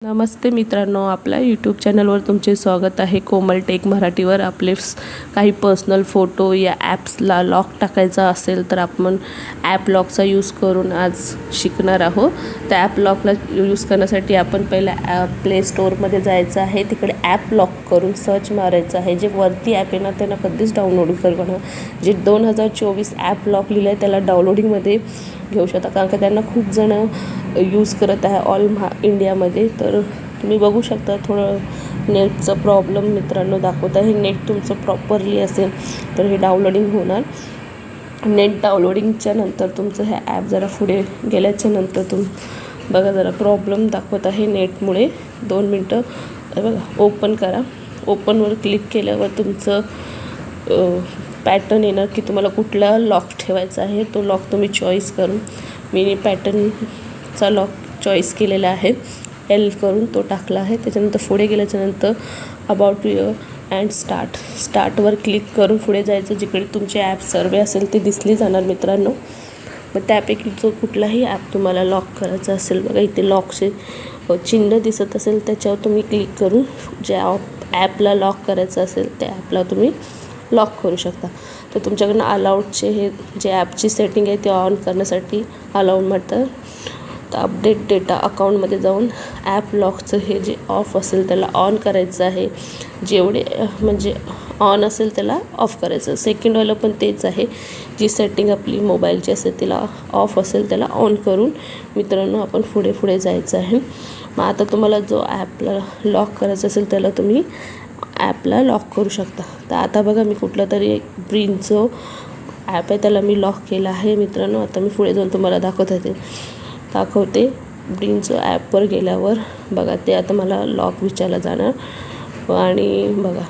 नमस्ते मित्रांनो, आपल्या यूट्यूब चॅनलवर तुमचे स्वागत आहे. कोमल टेक मराठीवर आपले काही पर्सनल फोटो या ॲप्सला लॉक टाकायचा असेल तर आपण ॲप लॉकचा यूज करून आज शिकणार आहोत. त्या ॲप लॉकला यूज करण्यासाठी आपण पहिला प्ले स्टोअरमध्ये जायचं आहे. तिकडे ॲप लॉक करून सर्च मारायचं आहे. जे वरती ॲप आहे ना त्यांना कधीच डाउनलोड करणं. जे 2024 ॲप लॉक लिहिलं आहे त्याला डाउनलोडिंगमध्ये घेऊ शकता, कारण का त्यांना खूप जण यूज करत आहे ऑल इंडियामध्ये. तर तुम्ही बघू शकता थोडं नेटचा प्रॉब्लेम मित्रांनो दाखवत आहे. नेट तुमचं प्रॉपरली असेल तर हे डाउनलोडिंग होणार. नेट डाउनलोडिंगच्या नंतर तुमचं हे ॲप जरा पुढे गेल्याच्या नंतर बघा जरा प्रॉब्लेम दाखवत आहे नेटमुळे. 2 मिनटं बघा. ओपन करा. ओपनवर क्लिक केल्यावर तुमचं पॅटर्न येणार की तुम्हाला कुठला लॉक ठेवायचा आहे. तो लॉक तुम्ही चॉईस करून, मी पॅटर्नचा लॉक चॉईस केलेला आहे. एल करून तो टाकला आहे. त्याच्यानंतर पुढे गेल्याच्यानंतर अबाउट युअर अँड स्टार्टवर क्लिक करून पुढे जायचं. जिकडे तुमचे ॲप सर्व असेल ते दिसली जाणार मित्रांनो. मग त्यापैकी जो कुठलाही ॲप तुम्हाला लॉक करायचा असेल, बघा इथे लॉकचे चिन्ह दिसत असेल त्याच्यावर तुम्ही क्लिक करून ज्या ॲपला लॉक करायचं असेल त्या ॲपला तुम्ही लॉक करू शकता. तर तुमच्याकडनं अलाउडचे हे जे ॲपची सेटिंग आहे ते ऑन करण्यासाठी अलाउड म्हणतात. तर अपडेट डेटा अकाउंटमध्ये जाऊन ॲप लॉकचं हे जे ऑफ असेल त्याला ऑन करायचं आहे. जेवढे म्हणजे ऑन असेल त्याला ऑफ करायचं. सेकंडवालं पण तेच आहे. जी सेटिंग आपली मोबाईलची असेल तिला ऑफ असेल त्याला ऑन करून मित्रांनो आपण पुढे जायचं आहे. मग आता तुम्हाला जो ॲपला लॉक करायचं असेल त्याला तुम्ही ॲपला लॉक करू शकता. तर आता बघा मी कुठला तरी एक ब्रिंचो ॲप आहे त्याला मी लॉक केला आहे मित्रांनो. आता मी पुढे जाऊन तुम्हाला दाखवते. ब्रिंचो ॲपवर गेल्यावर बघा ते आता मला लॉक विचारला जाणार आणि बघा